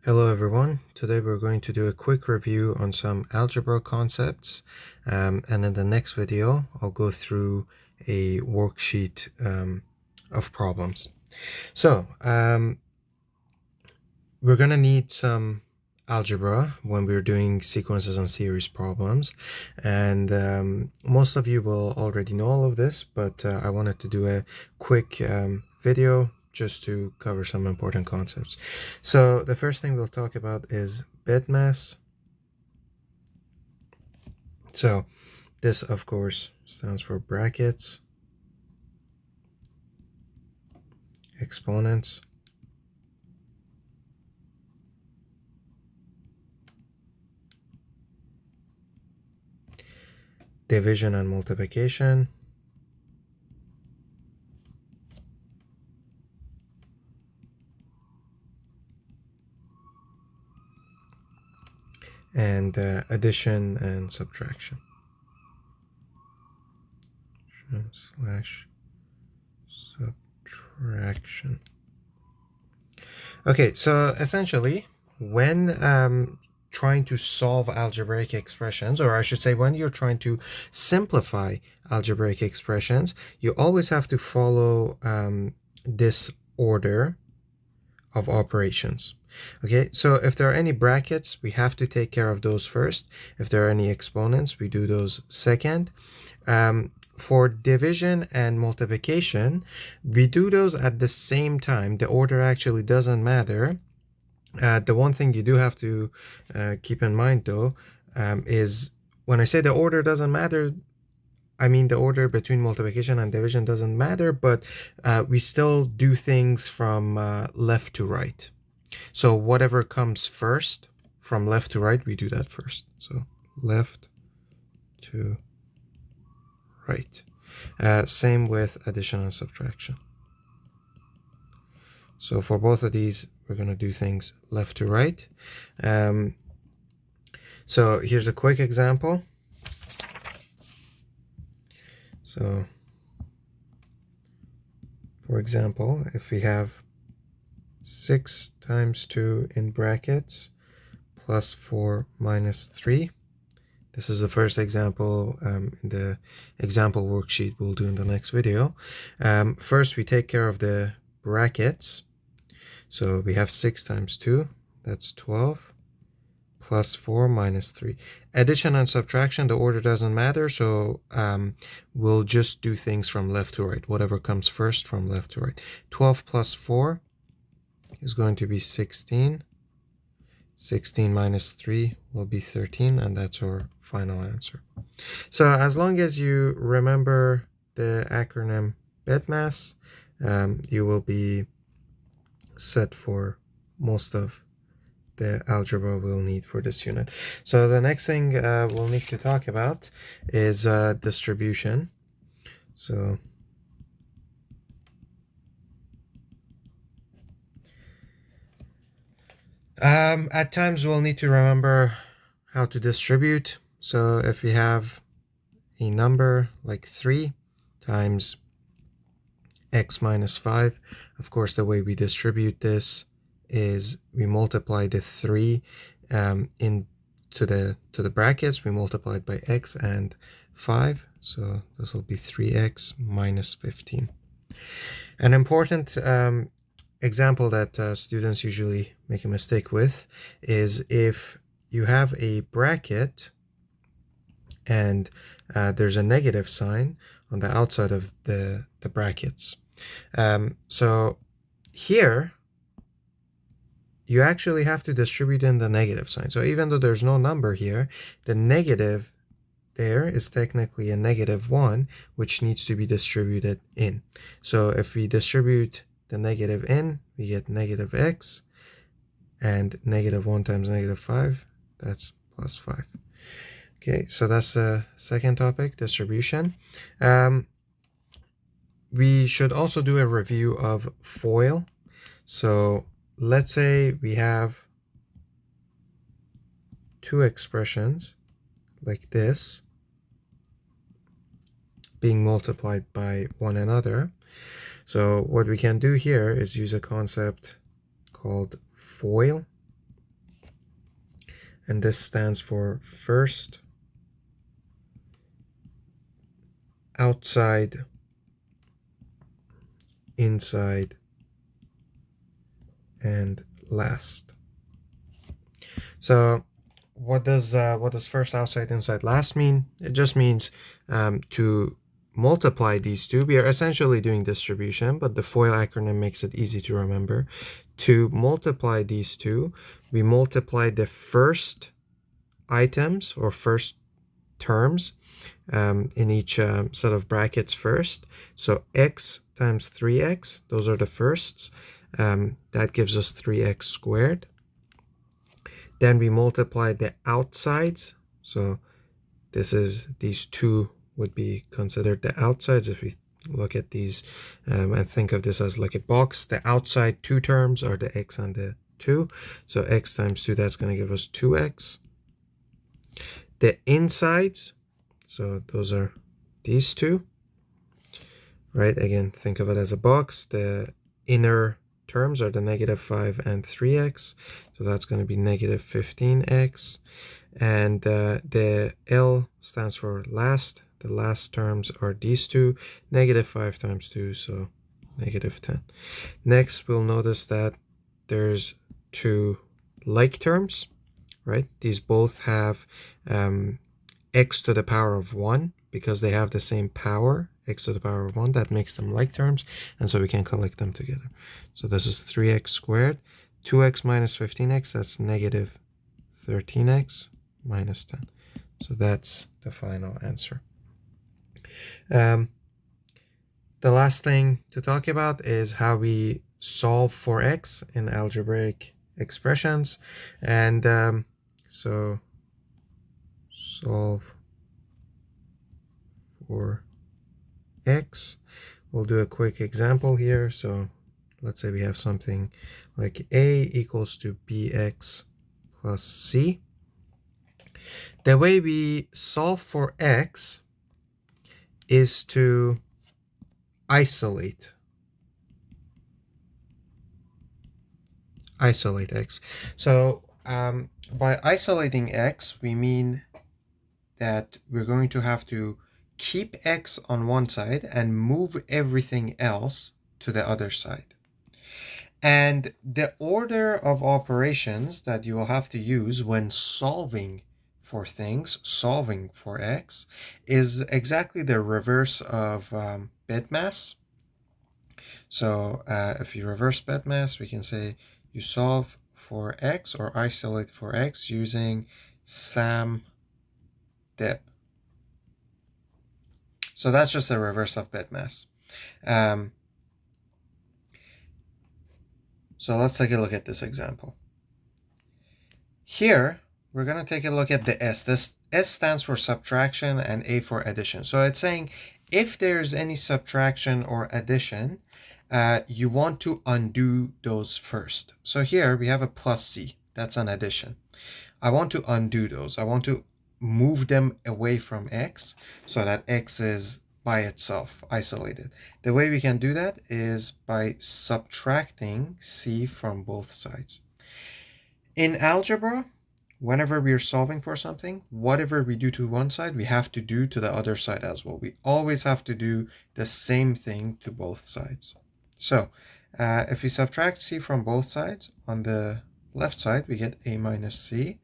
Hello everyone, today we're going to do a quick review on some algebra concepts, and in the next video I'll go through a worksheet of problems. So we're going to need some algebra when we're doing sequences and series problems, and most of you will already know all of this, but I wanted to do a quick video just to cover some important concepts. So the first thing we'll talk about is bit mass. So this, of course, stands for brackets, exponents, division and multiplication, and addition and subtraction. Slash subtraction. Okay, so essentially, when trying to solve algebraic expressions, or I should say when you're trying to simplify algebraic expressions, you always have to follow this order of operations. Okay, so if there are any brackets, we have to take care of those first. If there are any exponents, we do those second. For division and multiplication, we do those at the same time. The order actually doesn't matter. The one thing you do have to keep in mind, though, is when I say the order doesn't matter, I mean the order between multiplication and division doesn't matter, but we still do things from left to right. So whatever comes first, from left to right, we do that first. So left to right. Same with addition and subtraction. So for both of these, we're going to do things left to right. So here's a quick example. So for example, if we have 6 times 2 in brackets plus 4 minus 3, this is the first example in the example worksheet we'll do in the next video. First, we take care of the brackets. So we have 6 times 2, that's 12, plus 4 minus 3. Addition and subtraction, the order doesn't matter, so we'll just do things from left to right, whatever comes first from left to right. 12 plus 4 is going to be 16. 16 minus 3 will be 13, and that's our final answer. So as long as you remember the acronym BITMAS, you will be set for most of the algebra we'll need for this unit. So the next thing we'll need to talk about is distribution. So at times we'll need to remember how to distribute. So if we have a number like 3 times x minus 5, of course the way we distribute this is we multiply the 3 into the brackets. We multiply it by x and 5, so this will be 3x minus 15. An important example that students usually make a mistake with is if you have a bracket and there's a negative sign on the outside of the brackets. So here, you actually have to distribute in the negative sign. So even though there's no number here, the negative there is technically a -1, which needs to be distributed in. So if we distribute the negative in, we get negative x, and -1 times -5, that's plus 5. Okay, so that's the second topic, distribution. We should also do a review of FOIL. So let's say we have two expressions like this being multiplied by one another. So what we can do here is use a concept called FOIL. and this stands for first, outside, inside, and last. So what does first, outside, inside, last mean? It just means to multiply these two. We are essentially doing distribution, but the FOIL acronym makes it easy to remember. To multiply these two, we multiply the first items or first terms in each set of brackets first. So x times 3x, those are the firsts. That gives us 3x squared. Then we multiply the outsides. So these two would be considered the outsides if we look at these and think of this as like a box. The outside two terms are the x and the 2. So x times 2, that's going to give us 2x. The insides, so those are these two, right? Again, think of it as a box. The inner terms are the -5 and 3x. So that's going to be -15x. And the L stands for last. The last terms are these two, -5 times 2, so -10. Next, we'll notice that there's two like terms, right? These both have x to the power of 1 because they have the same power, x to the power of 1. That makes them like terms, and so we can collect them together. So this is 3x squared. 2x minus 15x, that's -13x minus 10. So that's the final answer. The last thing to talk about is how we solve for x in algebraic expressions. And so solve for x. We'll do a quick example here. So let's say we have something like a equals to bx plus c. The way we solve for x is to isolate x. So by isolating x, we mean that we're going to have to keep x on one side and move everything else to the other side. And the order of operations that you will have to use when solving for things, solving for x, is exactly the reverse of bitmass. So if you reverse bitmass, we can say you solve for x or isolate for x using SAM dip. So that's just the reverse of bitmass. So let's take a look at this example. Here, we're going to take a look at the S. This S stands for subtraction and A for addition. So it's saying if there's any subtraction or addition, you want to undo those first. So here we have a plus C. That's an addition. I want to undo those. I want to move them away from x so that x is by itself, isolated. The way we can do that is by subtracting c from both sides. In algebra, whenever we are solving for something, whatever we do to one side, we have to do to the other side as well. We always have to do the same thing to both sides. So if we subtract c from both sides, on the left side, we get a minus c.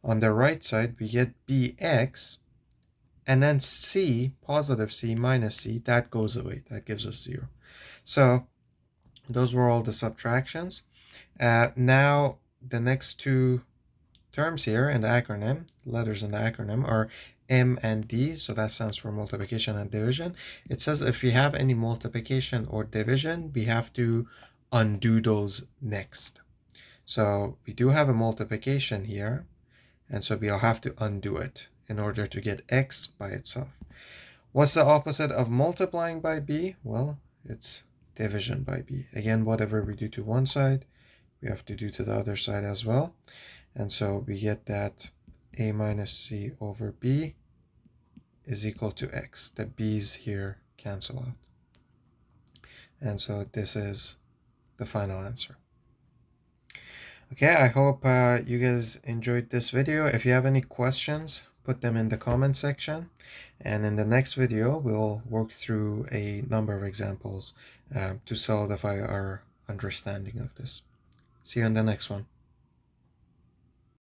On the right side, we get bx, and then c, positive c minus c, that goes away. That gives us 0. So those were all the subtractions. Now, the next two terms here in the acronym, letters in the acronym, are M and D, so that stands for multiplication and division. It says if we have any multiplication or division, we have to undo those next. So we do have a multiplication here, and so we'll have to undo it in order to get x by itself. What's the opposite of multiplying by b? Well, it's division by b. Again, whatever we do to one side, we have to do to the other side as well. And so we get that a minus c over b is equal to x. The b's here cancel out. And so this is the final answer. Okay, I hope you guys enjoyed this video. If you have any questions, put them in the comment section. And in the next video, we'll work through a number of examples to solidify our understanding of this. See you in the next one.